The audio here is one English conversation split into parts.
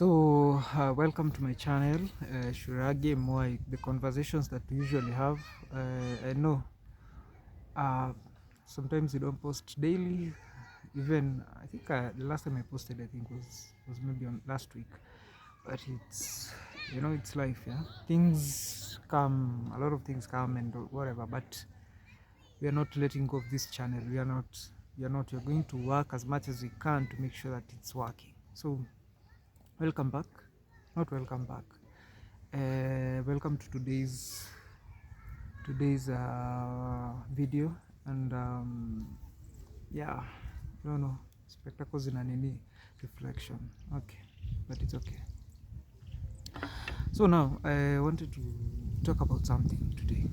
Welcome to my channel, Shurage Moi. The conversations that we usually have. I know uh, sometimes you don't post daily. Even I think the last time I posted, I think was maybe on last week. But it's life, yeah. Things come, a lot of things come and whatever. But we are not letting go of this channel. We are not. We are not. We are going to work as much as we can to make sure that it's working. So welcome back. Not welcome back. Welcome to today's video, and yeah, I don't know, spectacles in an reflection. Okay, but it's okay. So now I wanted to talk about something today.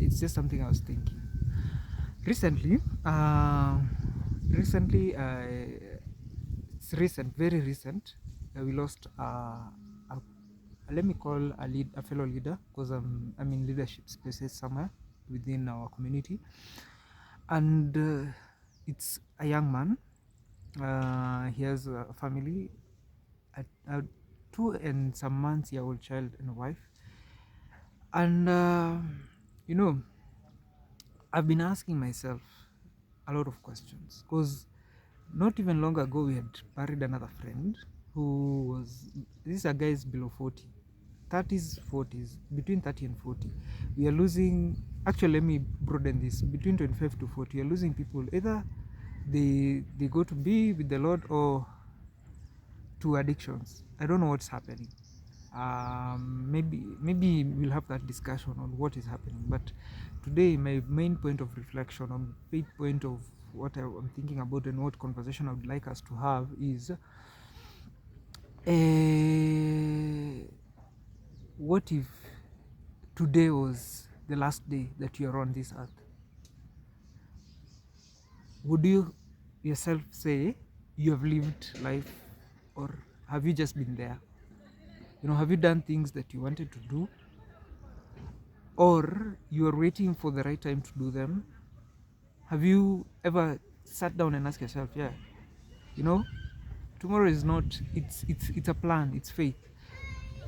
It's just something I was thinking recently. It's recent, very recent. We lost let me call a fellow leader, because I'm in leadership spaces somewhere within our community, and it's a young man. He has a family, a 2 and some months-year-old child and a wife, and I've been asking myself a lot of questions, because not even long ago we had buried another friend who was, these are guys below 40, 30s, 40s, between 30 and 40. We are losing, actually let me broaden this, between 25 to 40. We are losing people, either they go to be with the Lord or to addictions. I don't know what's happening. Maybe we'll have that discussion on what is happening, but today my main point of reflection, or main point of what I'm thinking about and what conversation I would like us to have is what if today was the last day that you're on this earth? Would you yourself say you have lived life, or have you just been there? Have you done things that you wanted to do, or you are waiting for the right time to do them? Have you ever sat down and asked yourself, yeah, tomorrow is not, it's a plan, it's faith,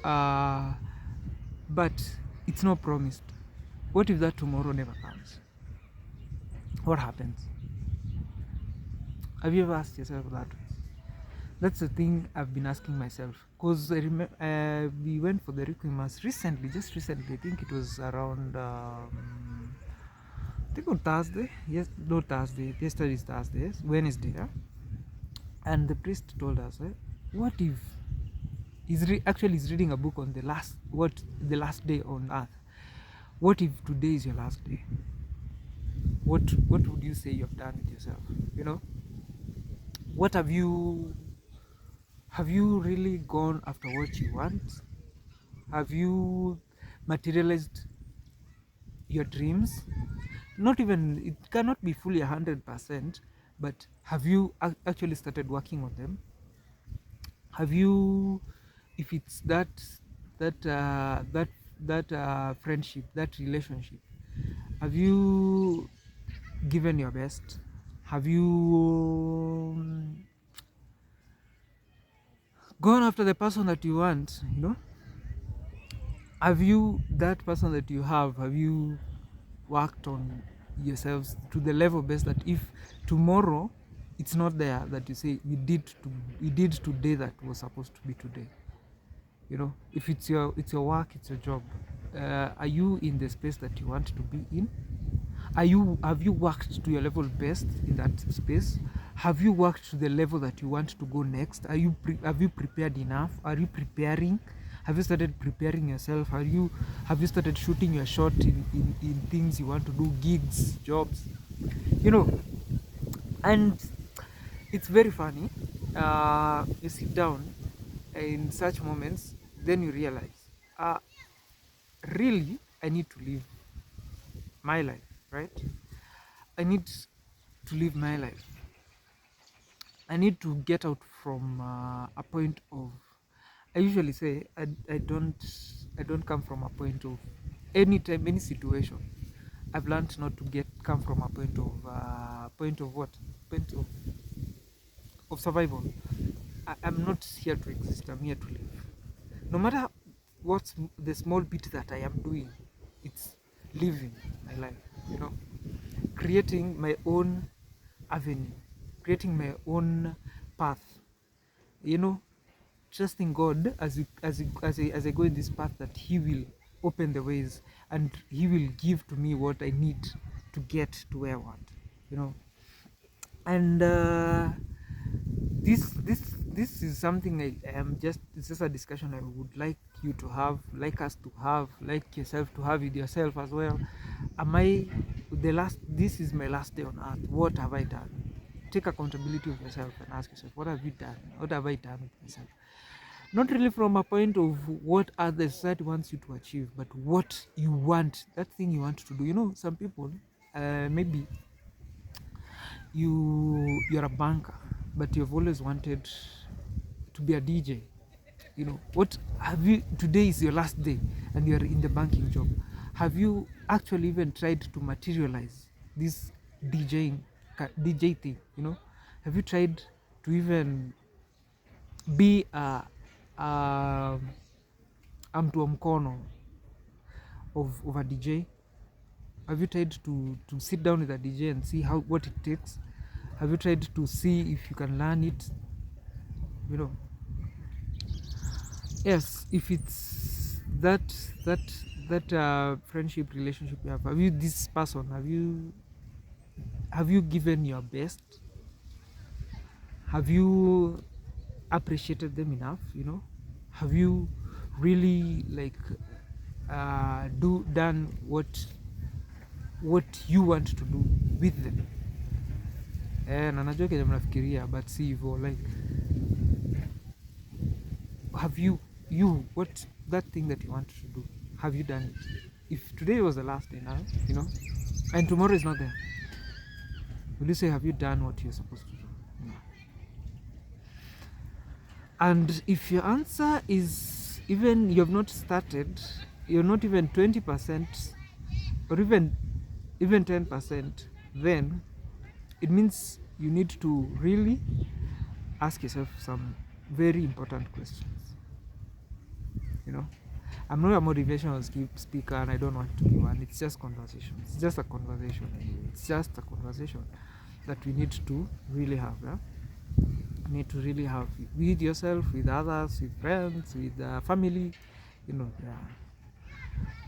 but it's not promised. What if that tomorrow never comes? What happens? Have you ever asked yourself that? That's the thing I've been asking myself, because I remember we went for the Requiem Mass recently, just recently. I think it was around I think on Thursday. Yes, no, Thursday. Yesterday is Thursday. Yes, Wednesday. Yeah? And the priest told us, what if actually he's reading a book on the last day on earth. What if today is your last day? What would you say you have done with yourself? What have you really gone after what you want? Have you materialized your dreams? Not even, it cannot be fully 100%, but have you actually started working on them? Have you, if it's that friendship, that relationship, have you given your best? Have you gone after the person that you want? Have you, that person that you have you worked on yourselves to the level best that if tomorrow it's not there, that you say we did today that was supposed to be today? If it's your work, it's your job, are you in the space that you want to be in? Have you worked to your level best in that space? Have you worked to the level that you want to go next? Have you prepared enough? Are you preparing? Have you started preparing yourself? Have you started shooting your shot in things you want to do, gigs, jobs? And it's very funny. You sit down in such moments, then you realize, really, I need to live my life, right? I need to live my life. I need to get out from a point of, I usually say I don't come from a point of, anytime, any situation. I've learned not to come from a point of what? Point of survival. I'm not here to exist, I'm here to live. No matter what's the small bit that I am doing, it's living my life, you know, creating my own avenue, creating my own path, you know, trusting God as I go in this path that He will open the ways and He will give to me what I need to get to where I want, you know. And this is something I am just, it's just a discussion I would like you to have, like us to have, like yourself to have with yourself as well. Am I this is my last day on earth, what have I done? Take accountability of yourself and ask yourself, what have you done, what have I done with myself? Not really from a point of what other society wants you to achieve, but what you want, that thing you want to do. You know, some people, maybe you're a banker, but you've always wanted to be a DJ. You know, what have you, today is your last day and you're in the banking job. Have you actually even tried to materialize this DJ thing, you know? Have you tried to even be mtu wa mkono of a DJ? Have you tried to sit down with a DJ and see what it takes? Have you tried to see if you can learn it? You know, yes, if it's that friendship relationship you have you, this person, have you given your best? Have you appreciated them enough, you know? Have you really like done what you want to do with them? Na najua kenye mnafikiria, but si hivyo, like have you what that thing that you want to do, have you done it? If today was the last day now, you know, and tomorrow is not there, will you say, have you done what you're supposed to do? No. And if your answer is even you have not started, you're not even 20% or even 10%, then it means you need to really ask yourself some very important questions. You know, I'm not a motivational speaker and I don't want to be one. It's just conversation. It's just a conversation anyway. It's just a conversation that we need to really have. Yeah? You need to really have with yourself, with others, with friends, with family. You know,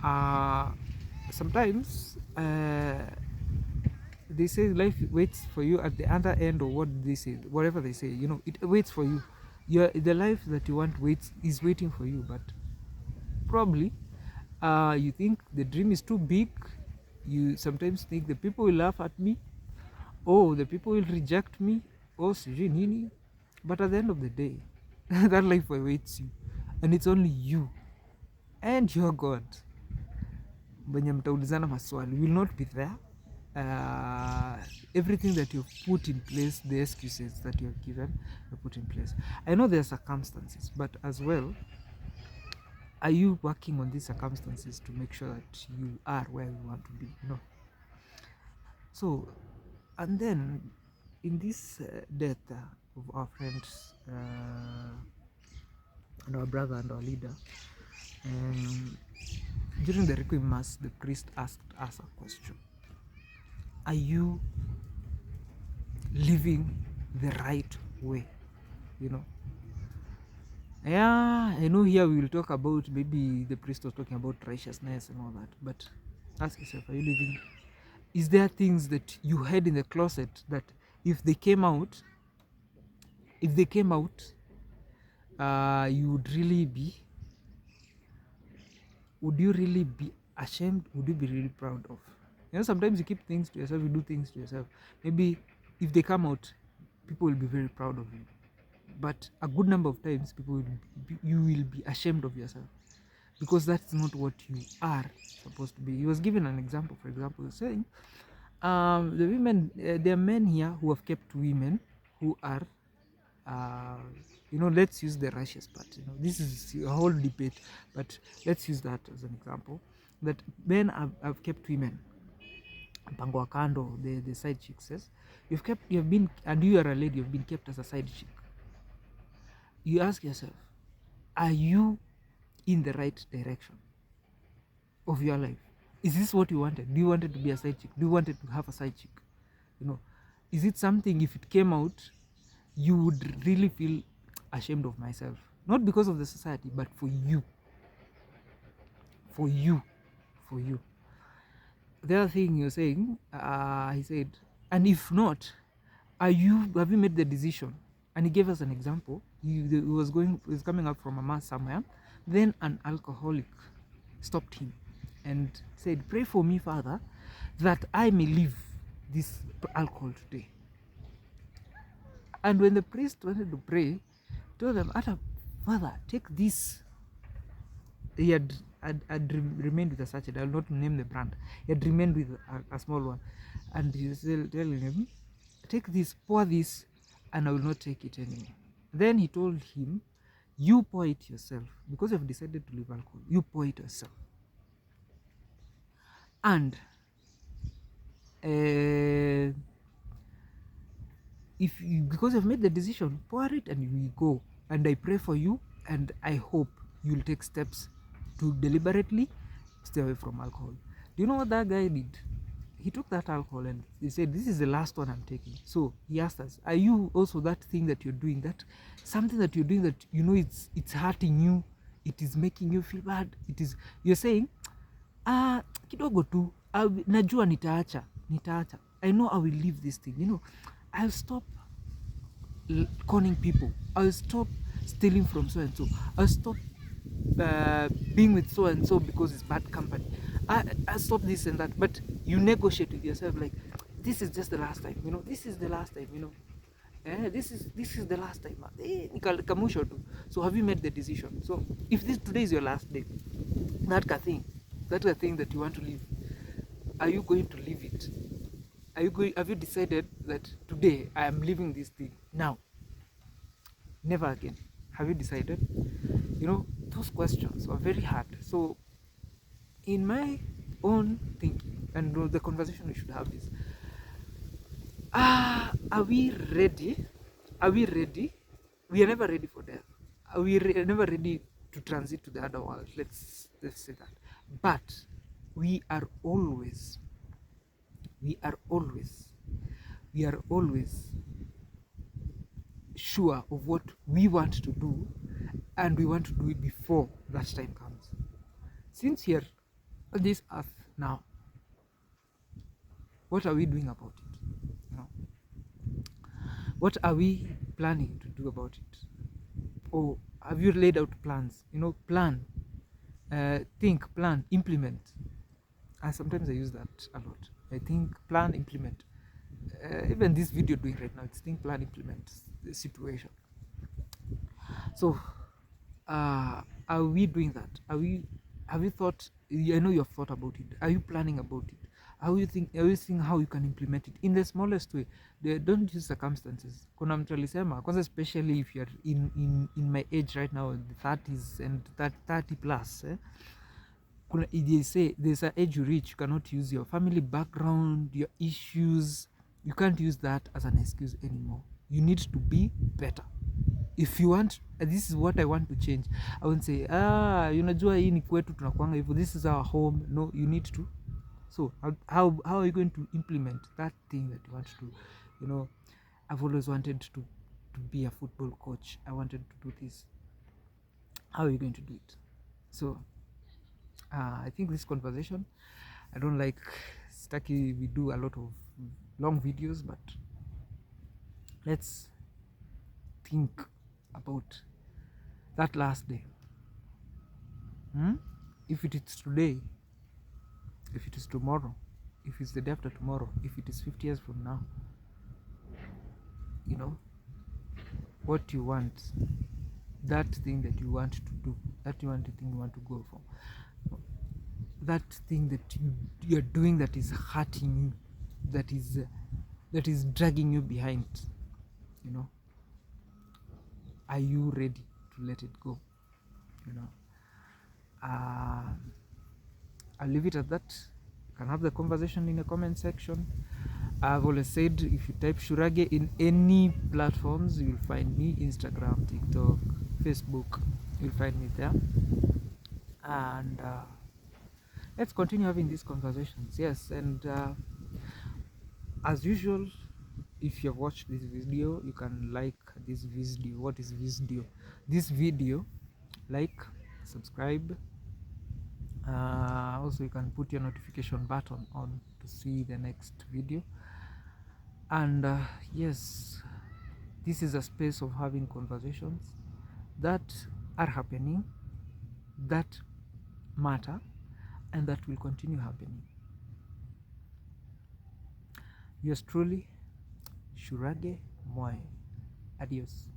yeah. Sometimes they say life waits for you at the other end, or what they say, whatever they say. You know, it waits for you. The life that you want is waiting for you, but probably you think the dream is too big. You sometimes think the people will laugh at me, oh, the people will reject me, oh, sijui nini. But at the end of the day, that life awaits you, and it's only you and your God wenye mtaulizana maswali will not be there. Everything that you've put in place, the excuses that you have given, you put in place. I know there are circumstances, but as well, are you working on these circumstances to make sure that you are where you want to be? You know. So, and then in this death of our friends and our brother and our leader, during the Requiem Mass, the priest asked us a question: are you living the right way? You know. Yeah, I know here we will talk about, maybe the priest was talking about righteousness and all that, but ask yourself, are you living? Is there things that you had in the closet that if they came out, you would you really be ashamed? Would you be really proud of? You know, sometimes you keep things to yourself, you do things to yourself. Maybe if they come out, people will be very proud of you. But a good number of times, you will be ashamed of yourself, because that's not what you are supposed to be. He was given an example. For example, he was saying, the women, there are men here who have kept women who are, you know, let's use the righteous part. You know, this is a whole debate, but let's use that as an example. That men have kept women. Mpango wa kando, the side chick says, you have been, and you are a lady, you've been kept as a side chick. you ask yourself, are you in the right direction of your life? Is this what you wanted? Do you want it to be a side chick? Do you want it to have a side chick? You know, is it something, if it came out, you would really feel ashamed of myself? Not because of the society, but for you. For you. For you. The other thing you're saying, he said, and if not, have you made the decision? And he gave us an example. He was coming up from a mass somewhere. Then an alcoholic stopped him and said, pray for me, Father, that I may leave this alcohol today. And when the priest wanted to pray, he told them, Father, take this. He had remained with a sachet. I will not name the brand. He had remained with a small one. And he was telling him, take this, pour this, and I will not take it anymore. Then he told him, you pour it yourself. Because you have decided to leave alcohol, you pour it yourself. And because you've made the decision, pour it and we go. And I pray for you, and I hope you'll take steps to deliberately stay away from alcohol. Do you know what that guy did? He took that alcohol and he said, this is the last one I'm taking. So he asked us, are you also that thing that you're doing, that something that you're doing that you know it's hurting you, it is making you feel bad, you're saying, kidogo tu, najua nitaacha, I know I will leave this thing, you know, I'll stop conning people, I'll stop stealing from so and so, I'll stop being with so and so because it's bad company, I stop this and that. But you negotiate with yourself like, this is just the last time, you know, this is the last time, you know, this is the last time. So have you made the decision? So if today is your last day, that thing that you want to leave, are you going to leave it? Have you decided that today I am leaving this thing now, never again? Have you decided? You know, those questions are very hard. So in my own thinking, and the conversation we should have is, are we ready? We are never ready for death. We are never ready to transit to the other world. Let's say that. But we are always sure of what we want to do, and we want to do it before that time comes. Since here on this earth now, what are we doing about it? You know, what are we planning to do about it? Or have you laid out plans? You know, plan, think, plan, implement. Sometimes I use that a lot. I think, plan, implement. Even this video doing right now, it's think, plan, implement the situation. So are we doing that? Have you thought? I know you've thought about it. Are you planning about it? Are you thinking how you can implement it in the smallest way? Don't use circumstances. Kuna mtu alisema, kwanza especially if you're in my age right now, the 30s and 30 plus, they say there's an age you reach, you cannot use your family background, your issues, you can't use that as an excuse anymore. You need to be better. If you want, this is what I want to change, I won't say, unajua hii ni kwetu tunakuanga hivyo, this is our home. No, you need to. So how are you going to implement that thing that you want to do? You know, I've always wanted to be a football coach. I wanted to do this. How are you going to do it? So I think this conversation, I don't like Stucky. We do a lot of long videos, but let's think about that last day. If it is today, if it is tomorrow, if it's the day after tomorrow, if it is 50 years from now, you know, what you want, that thing that you want to do, that thing you want to go for, that thing that you're doing that is hurting you, that is dragging you behind, you know, are you ready to let it go? You know, I'll leave it at that. You can have the conversation in the comment section. I've always said, if you type Shurage in any platforms, you'll find me. Instagram, TikTok, Facebook, you'll find me there. And let's continue having these conversations. Yes, and as usual, if you have watched this video, you can like this video. What is video? This video, like, subscribe. Also, you can put your notification button on to see the next video. And yes, this is a space of having conversations that are happening, that matter, and that will continue happening. Yours truly, Shurage Moy. Adios.